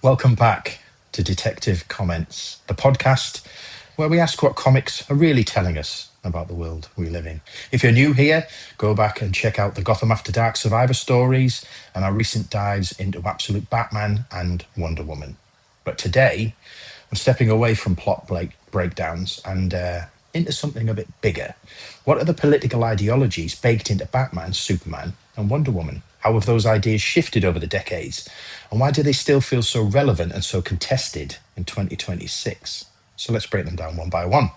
Welcome back to Detective Comments, the podcast where we ask what comics are really telling us about the world we live in. If you're new here, go back and check out the Gotham After Dark Survivor stories and our recent dives into Absolute Batman and Wonder Woman. But today, I'm stepping away from plot breakdowns and into something a bit bigger. What are the political ideologies baked into Batman, Superman, and Wonder Woman? How have those ideas shifted over the decades? And why do they still feel so relevant and so contested in 2026? So let's break them down one by one.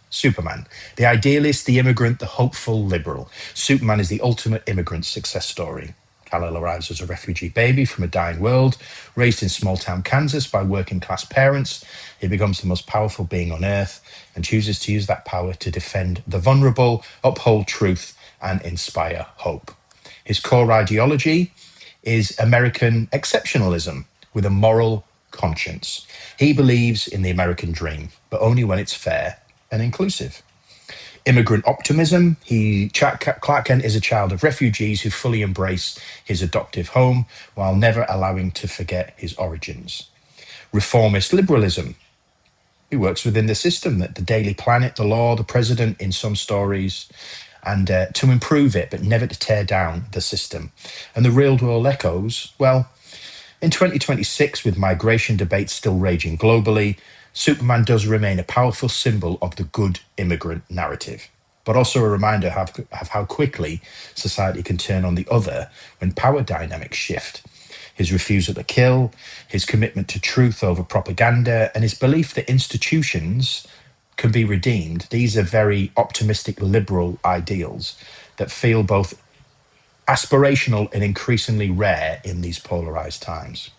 Superman, the idealist, the immigrant, the hopeful liberal. Superman is the ultimate immigrant success story. Kal-El arrives as a refugee baby from a dying world, raised in small-town Kansas by working-class parents. He becomes the most powerful being on Earth and chooses to use that power to defend the vulnerable, uphold truth, and inspire hope. His core ideology is American exceptionalism with a moral conscience. He believes in the American dream, but only when it's fair and inclusive. Immigrant optimism. Clark Kent is a child of refugees who fully embrace his adoptive home while never allowing to forget his origins. Reformist liberalism. He works within the system, that the Daily Planet, the law, the president in some stories, and to improve it, but never to tear down the system. And the real world echoes, well, in 2026, with migration debates still raging globally, Superman does remain a powerful symbol of the good immigrant narrative, but also a reminder of how quickly society can turn on the other when power dynamics shift. His refusal to kill, his commitment to truth over propaganda, and his belief that institutions can be redeemed. These are very optimistic liberal ideals that feel both aspirational and increasingly rare in these polarized times.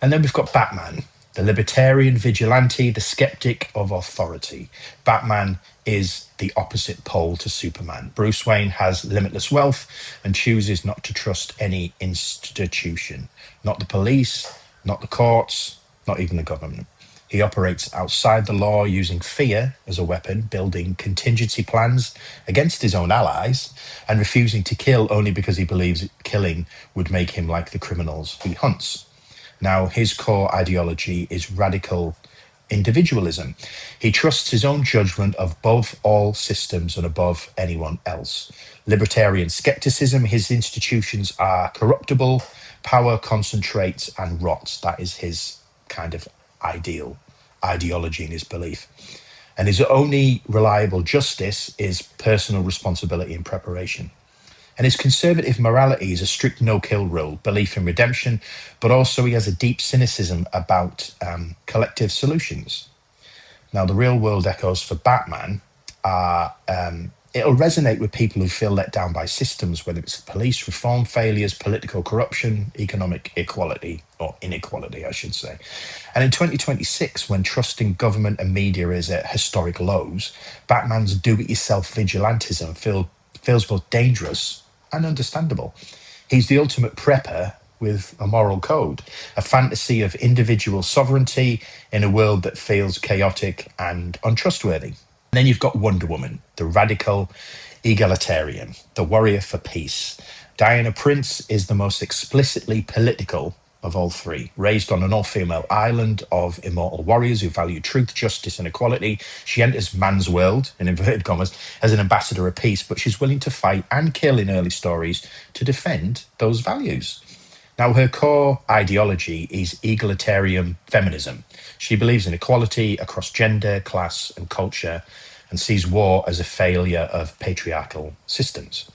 And then we've got Batman, the libertarian vigilante, the skeptic of authority. Batman is the opposite pole to Superman. Bruce Wayne has limitless wealth and chooses not to trust any institution, not the police, not the courts, not even the government. He operates outside the law using fear as a weapon, building contingency plans against his own allies, and refusing to kill only because he believes killing would make him like the criminals he hunts. Now, his core ideology is radical individualism. He trusts his own judgment above all systems and above anyone else. Libertarian skepticism, his institutions are corruptible, power concentrates and rots. That is his kind of ideology and his belief. And his only reliable justice is personal responsibility and preparation. And his conservative morality is a strict no-kill rule, belief in redemption, but also he has a deep cynicism about collective solutions. Now, the real-world echoes for Batman are, it'll resonate with people who feel let down by systems, whether it's police reform failures, political corruption, economic equality, or inequality, I should say. And in 2026, when trusting government and media is at historic lows, Batman's do-it-yourself vigilantism feels both dangerous and understandable. He's the ultimate prepper with a moral code, a fantasy of individual sovereignty in a world that feels chaotic and untrustworthy. And then you've got Wonder Woman, the radical egalitarian, the warrior for peace. Diana Prince is the most explicitly political of all three. Raised on an all-female island of immortal warriors who value truth, justice, and equality, she enters man's world, in inverted commas, as an ambassador of peace, but she's willing to fight and kill in early stories to defend those values. Now, her core ideology is egalitarian feminism. She believes in equality across gender, class, and culture, and sees war as a failure of patriarchal systems.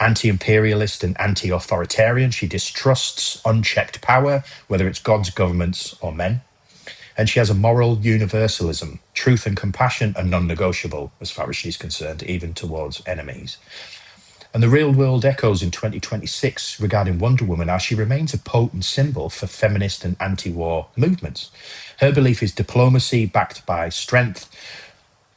Anti-imperialist and anti-authoritarian, she distrusts unchecked power, whether it's God's governments or men. And she has a moral universalism. Truth and compassion are non-negotiable as far as she's concerned, even towards enemies. And the real-world echoes in 2026 regarding Wonder Woman are she remains a potent symbol for feminist and anti-war movements. Her belief is diplomacy backed by strength,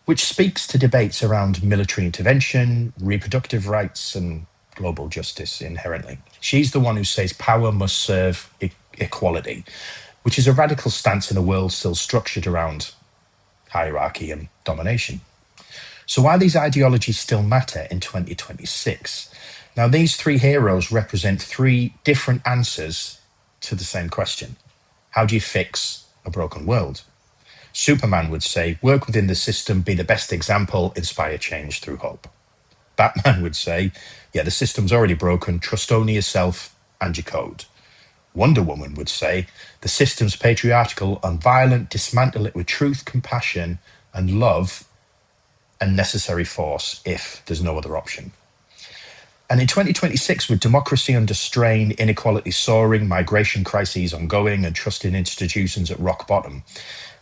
which speaks to debates around military intervention, reproductive rights, and global justice inherently. She's the one who says power must serve equality, which is a radical stance in a world still structured around hierarchy and domination. So why these ideologies still matter in 2026? Now, these three heroes represent three different answers to the same question. How do you fix a broken world? Superman would say, work within the system, be the best example, inspire change through hope. Batman would say, yeah, the system's already broken, trust only yourself and your code. Wonder Woman would say, the system's patriarchal and violent, dismantle it with truth, compassion, and love, and necessary force if there's no other option. And in 2026, with democracy under strain, inequality soaring, migration crises ongoing, and trust in institutions at rock bottom,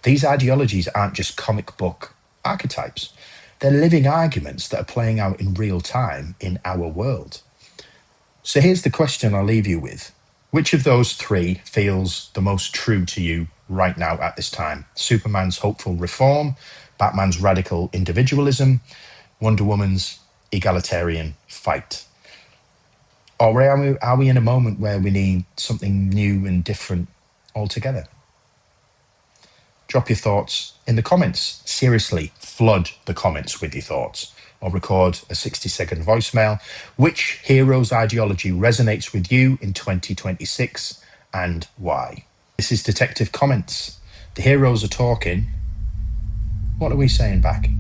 these ideologies aren't just comic book archetypes. They're living arguments that are playing out in real time in our world. So here's the question I'll leave you with. Which of those three feels the most true to you right now at this time? Superman's hopeful reform, Batman's radical individualism, Wonder Woman's egalitarian fight. Or are we in a moment where we need something new and different altogether? Drop your thoughts in the comments. Seriously, flood the comments with your thoughts. Or record a 60-second voicemail. Which hero's ideology resonates with you in 2026 and why? This is Detective Comments. The heroes are talking. What are we saying back?